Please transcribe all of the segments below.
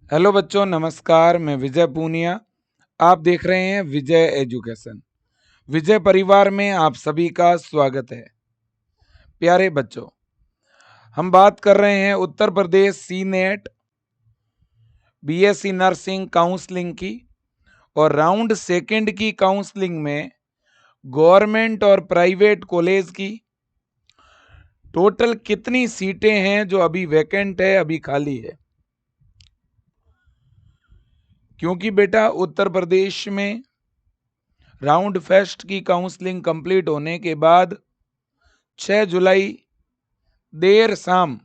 Hello बच्चों, नमस्कार। मैं विजय पूनिया। आप देख रहे हैं विजय एजुकेशन। विजय परिवार में आप सभी का स्वागत है। प्यारे बच्चों, हम बात कर रहे हैं Uttar Pradesh senate BSc nursing counselling की। और राउंड सेकंड की काउंसलिंग में गवर्नमेंट और प्राइवेट कॉलेज की टोटल कितनी सीटें हैं जो अभी वैकेंट है, अभी खाली है। क्योंकि बेटा उत्तर प्रदेश में राउंड फर्स्ट की काउंसलिंग कंप्लीट होने के बाद 6 जुलाई देर शाम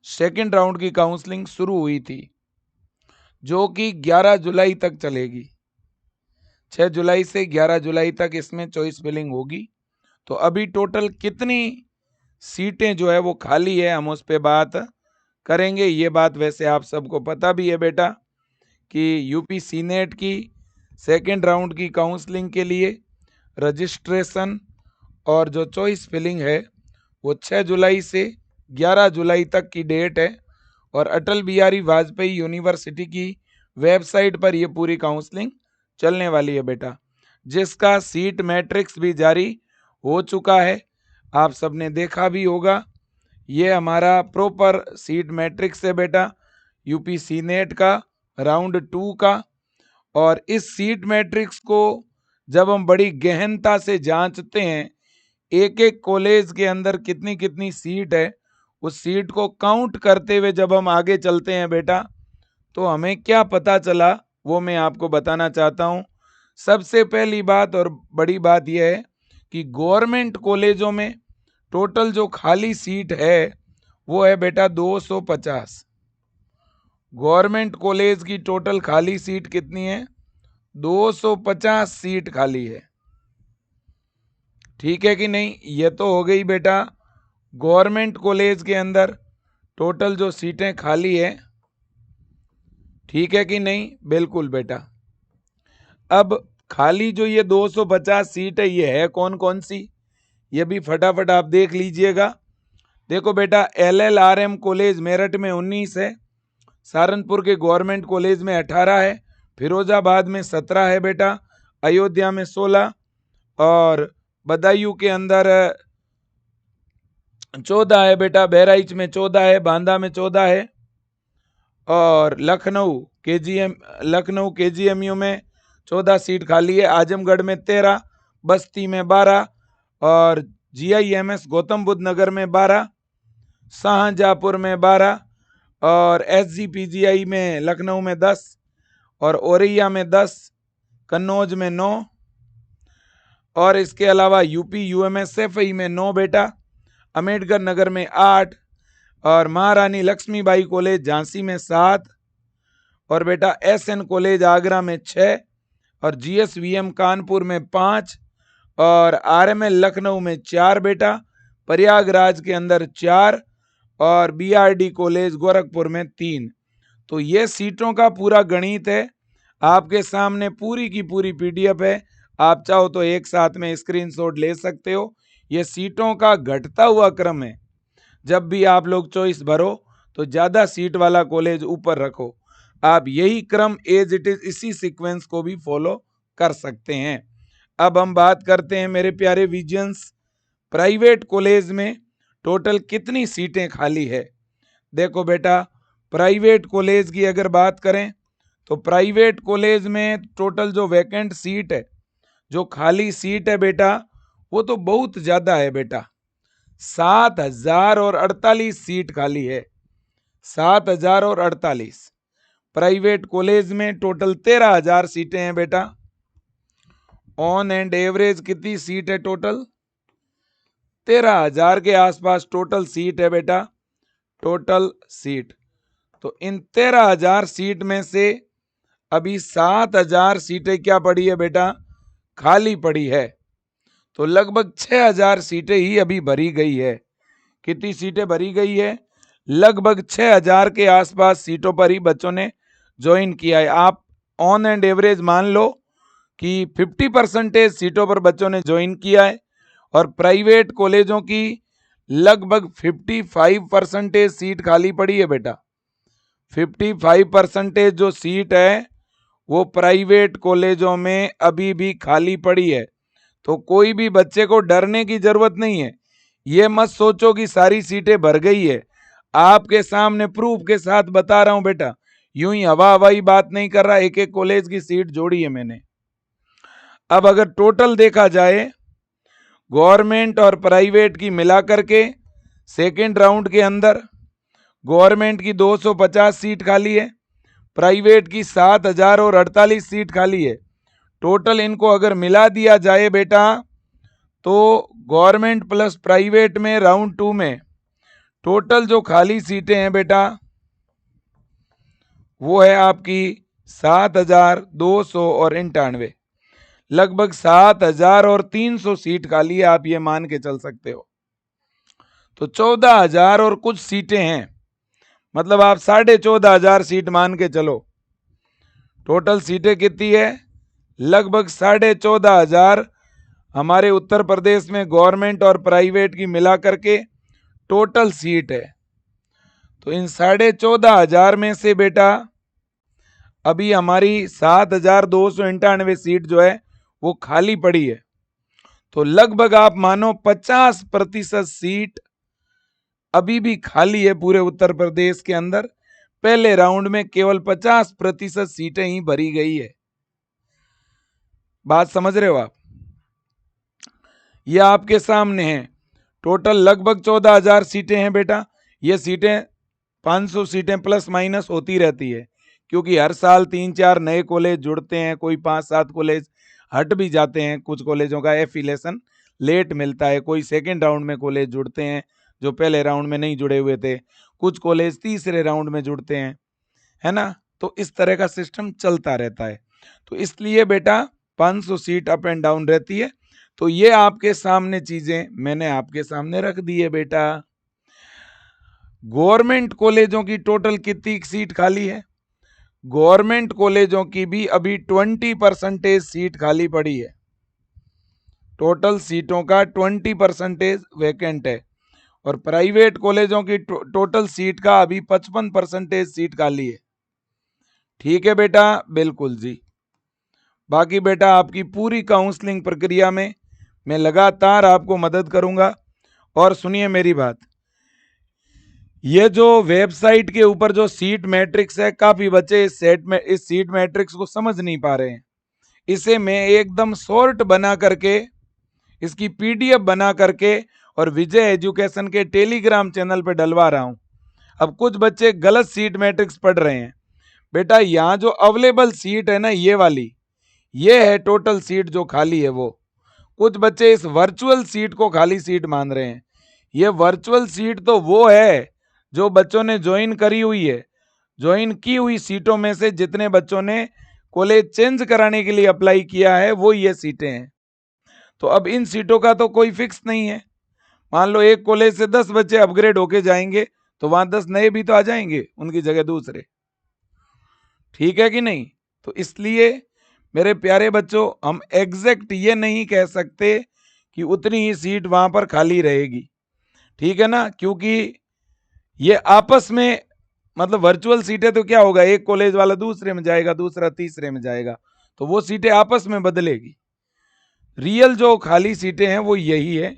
सेकेंड राउंड की काउंसलिंग शुरू हुई थी, जो कि 11 जुलाई तक चलेगी। 6 जुलाई से 11 जुलाई तक इसमें चॉइस फिलिंग होगी। तो अभी टोटल कितनी सीटें जो है वो खाली है, हम उस पर बात करेंगे। ये बात वैसे आप सबको पता भी है बेटा कि यूपी सीनेट की सेकेंड राउंड की काउंसलिंग के लिए रजिस्ट्रेशन और जो चॉइस फिलिंग है वो 6 जुलाई से 11 जुलाई तक की डेट है। और अटल बिहारी वाजपेयी यूनिवर्सिटी की वेबसाइट पर ये पूरी काउंसलिंग चलने वाली है बेटा, जिसका सीट मैट्रिक्स भी जारी हो चुका है। आप सबने देखा भी होगा, ये हमारा प्रॉपर सीट मैट्रिक्स है बेटा, यूपी सीनेट का राउंड 2 का। और इस सीट मैट्रिक्स को जब हम बड़ी गहनता से जांचते हैं, एक एक कॉलेज के अंदर कितनी कितनी सीट है, उस सीट को काउंट करते हुए जब हम आगे चलते हैं बेटा, तो हमें क्या पता चला वो मैं आपको बताना चाहता हूं। सबसे पहली बात और बड़ी बात यह है कि गवर्नमेंट कॉलेजों में टोटल जो खाली सीट है वो है बेटा 250। गवर्नमेंट कॉलेज की टोटल खाली सीट कितनी है? 250 सीट खाली है। ठीक है कि नहीं? ये तो हो गई बेटा गवर्नमेंट कॉलेज के अंदर टोटल जो सीटें खाली है। ठीक है कि नहीं? बिल्कुल बेटा। अब खाली जो ये 250 सीट है, ये है कौन कौन सी, ये भी फटाफट आप देख लीजिएगा। देखो बेटा, LLRM कॉलेज मेरठ में 19 है, सहारनपुर के गवर्नमेंट कॉलेज में 18 है, फिरोजाबाद में 17 है बेटा, अयोध्या में 16, और बदायूं के अंदर 14 है बेटा, बहराइच में 14 है, बांदा में 14 है, और लखनऊ KGMU में 14 सीट खाली है, आजमगढ़ में 13, बस्ती में 12, और GIMS गौतम बुद्ध नगर में 12, शाहजहांपुर में 12, और SGPGI में लखनऊ में 10, और औरैया में 10, कन्नौज में 9, और इसके अलावा UP UMSFI में 9 बेटा, अम्बेडकर नगर में 8, और महारानी लक्ष्मीबाई कॉलेज झांसी में 7, और बेटा SN कॉलेज आगरा में 6, और GSVM कानपुर में 5, और RML लखनऊ में 4 बेटा, प्रयागराज के अंदर 4, और BRD कॉलेज गोरखपुर में 3। तो ये सीटों का पूरा गणित है, आपके सामने पूरी की पूरी PDF है। आप चाहो तो एक साथ में स्क्रीनशॉट ले सकते हो। ये सीटों का घटता हुआ क्रम है। जब भी आप लोग चॉइस भरो तो ज़्यादा सीट वाला कॉलेज ऊपर रखो। आप यही क्रम एज इट इज इसी सीक्वेंस को भी फॉलो कर सकते हैं। अब हम बात करते हैं मेरे प्यारे विजियंस, प्राइवेट कॉलेज में टोटल कितनी सीटें खाली है। देखो बेटा, प्राइवेट कॉलेज की अगर बात करें तो प्राइवेट कॉलेज में टोटल जो वैकेंट सीट है, जो खाली सीट है बेटा, वो तो बहुत ज़्यादा है बेटा। 7,048 सीट खाली है। 7,048 प्राइवेट कॉलेज में टोटल 13,000 सीटें हैं बेटा। ऑन एंड एवरेज कितनी सीट है टोटल? 13,000 के आसपास टोटल सीट है बेटा, टोटल सीट। तो इन 13,000 सीट में से अभी 7,000 सीटें क्या पड़ी है बेटा? खाली पड़ी है। तो लगभग 6,000 सीटें ही अभी भरी गई है। कितनी सीटें भरी गई है? लगभग 6,000 के आसपास सीटों पर ही बच्चों ने ज्वाइन किया है। आप ऑन एंड एवरेज मान लो कि 50% सीटों पर बच्चों ने ज्वाइन किया है, और प्राइवेट कॉलेजों की लगभग 55% सीट खाली पड़ी है बेटा। 55% जो सीट है वो प्राइवेट कॉलेजों में अभी भी खाली पड़ी है। तो कोई भी बच्चे को डरने की जरूरत नहीं है। ये मत सोचो कि सारी सीटें भर गई है। आपके सामने प्रूफ के साथ बता रहा हूं बेटा, यूं ही हवा हवाई बात नहीं कर रहा, एक एक कॉलेज की सीट जोड़ी है मैंने। अब अगर टोटल देखा जाए गवर्नमेंट और प्राइवेट की मिलाकर के, सेकेंड राउंड के अंदर गवर्नमेंट की 250 सीट खाली है, प्राइवेट की 7048 सीट खाली है। टोटल इनको अगर मिला दिया जाए बेटा तो गवर्नमेंट प्लस प्राइवेट में राउंड 2 में टोटल जो खाली सीटें हैं बेटा वो है आपकी 7200 और 98, लगभग 7300 सीट खाली है, आप ये मान के चल सकते हो। तो 14000 और कुछ सीटें हैं, मतलब आप 14,500 सीट मान के चलो। टोटल सीटें कितनी है? लगभग 14,500 हमारे उत्तर प्रदेश में गवर्नमेंट और प्राइवेट की मिला करके टोटल सीट है। तो इन 14,500 में से बेटा अभी हमारी 7298 सीट जो है वो खाली पड़ी है। तो लगभग आप मानो 50% सीट अभी भी खाली है पूरे उत्तर प्रदेश के अंदर। पहले राउंड में केवल 50% सीटें ही भरी गई है। बात समझ रहे हो आप? ये आपके सामने है। टोटल लगभग 14,000 सीटें हैं बेटा। ये सीटें 500 सीटें प्लस माइनस होती रहती है, क्योंकि हर साल 3-4 नए कॉलेज जुड़ते हैं, कोई 5-7 कॉलेज हट भी जाते हैं, कुछ कॉलेजों का एफिलेशन लेट मिलता है, कोई सेकेंड राउंड में कॉलेज जुड़ते हैं जो पहले राउंड में नहीं जुड़े हुए थे, कुछ कॉलेज तीसरे राउंड में जुड़ते हैं, है ना। तो इस तरह का सिस्टम चलता रहता है। तो इसलिए बेटा 500 सीट अप एंड डाउन रहती है। तो ये आपके सामने चीजें मैंने आपके सामने रख दी है बेटा। गवर्नमेंट कॉलेजों की टोटल कितनी सीट खाली है? गवर्नमेंट कॉलेजों की भी अभी 20% सीट खाली पड़ी है। टोटल सीटों का 20% वैकेंट है। और प्राइवेट कॉलेजों की टोटल सीट का अभी 55% सीट खाली है। ठीक है बेटा, बिल्कुल जी। बाकी बेटा आपकी पूरी काउंसलिंग प्रक्रिया में मैं लगातार आपको मदद करूंगा। और सुनिए मेरी बात, ये जो वेबसाइट के ऊपर जो सीट मैट्रिक्स है, काफी बच्चे इस सीट मैट्रिक्स को समझ नहीं पा रहे हैं। इसे मैं एकदम शॉर्ट बना करके, इसकी पीडीएफ बना करके और विजय एजुकेशन के टेलीग्राम चैनल पे डलवा रहा हूं। अब कुछ बच्चे गलत सीट मैट्रिक्स पढ़ रहे हैं। बेटा यहाँ जो अवेलेबल सीट है ना, ये वाली, ये है टोटल सीट जो खाली है वो। कुछ बच्चे इस वर्चुअल सीट को खाली सीट मान रहे हैं। ये वर्चुअल सीट तो वो है जो बच्चों ने ज्वाइन करी हुई है। ज्वाइन की हुई सीटों में से जितने बच्चों ने कॉलेज चेंज कराने के लिए अप्लाई किया है वो ये सीटें हैं। तो अब इन सीटों का तो कोई फिक्स नहीं है। मान लो एक कॉलेज से 10 बच्चे अपग्रेड होके जाएंगे तो वहां 10 नए भी तो आ जाएंगे उनकी जगह दूसरे। ठीक है कि नहीं? तो इसलिए मेरे प्यारे बच्चों, हम एग्जैक्ट ये नहीं कह सकते कि उतनी ही सीट वहां पर खाली रहेगी। ठीक है ना, क्योंकि ये आपस में, मतलब वर्चुअल सीटें तो क्या होगा, एक कॉलेज वाला दूसरे में जाएगा, दूसरा तीसरे में जाएगा, तो वो सीटें आपस में बदलेगी। रियल जो खाली सीटें हैं वो यही है।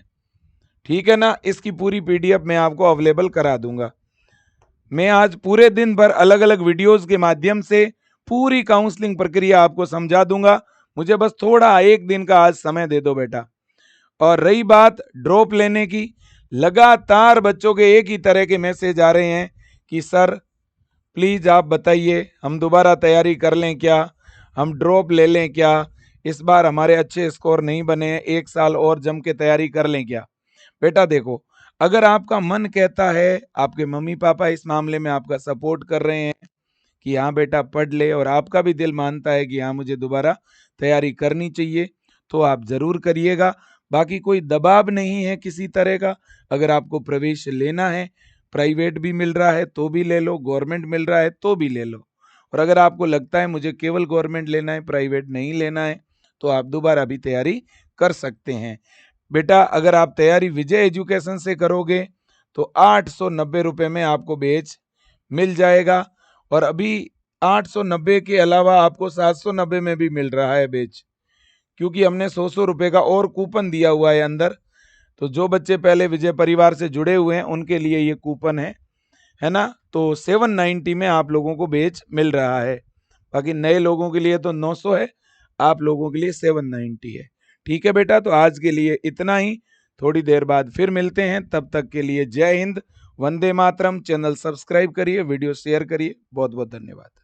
ठीक है ना। इसकी पूरी पीडीएफ मैं आपको अवेलेबल करा दूंगा। मैं आज पूरे दिन भर अलग अलग वीडियोस के माध्यम से पूरी काउंसलिंग प्रक्रिया आपको समझा दूंगा। मुझे बस थोड़ा एक दिन का आज समय दे दो बेटा। और रही बात ड्रॉप लेने की, लगातार बच्चों के एक ही तरह के मैसेज आ रहे हैं कि सर प्लीज आप बताइए, हम दोबारा तैयारी कर लें क्या, हम ड्रॉप ले लें क्या, इस बार हमारे अच्छे स्कोर नहीं बने हैं, एक साल और जम के तैयारी कर लें क्या। बेटा देखो, अगर आपका मन कहता है, आपके मम्मी पापा इस मामले में आपका सपोर्ट कर रहे हैं कि हाँ बेटा पढ़ ले, और आपका भी दिल मानता है कि हाँ मुझे दोबारा तैयारी करनी चाहिए, तो आप जरूर करिएगा। बाकी कोई दबाव नहीं है किसी तरह का। अगर आपको प्रवेश लेना है, प्राइवेट भी मिल रहा है तो भी ले लो, गवर्नमेंट मिल रहा है तो भी ले लो। और अगर आपको लगता है मुझे केवल गवर्नमेंट लेना है, प्राइवेट नहीं लेना है, तो आप दोबारा भी तैयारी कर सकते हैं। बेटा अगर आप तैयारी विजय एजुकेशन से करोगे तो 890 रुपये में आपको बैच मिल जाएगा। और अभी 890 के अलावा आपको 790 में भी मिल रहा है बेच, क्योंकि हमने 100 रुपए का और कूपन दिया हुआ है अंदर। तो जो बच्चे पहले विजय परिवार से जुड़े हुए हैं उनके लिए ये कूपन है ना। तो 790 में आप लोगों को बेच मिल रहा है। बाकी नए लोगों के लिए तो 900 है, आप लोगों के लिए 790 है। ठीक है बेटा, तो आज के लिए इतना ही। थोड़ी देर बाद फिर मिलते हैं, तब तक के लिए जय हिंद, वंदे मातरम। चैनल सब्सक्राइब करिए, वीडियो शेयर करिए। बहुत बहुत धन्यवाद।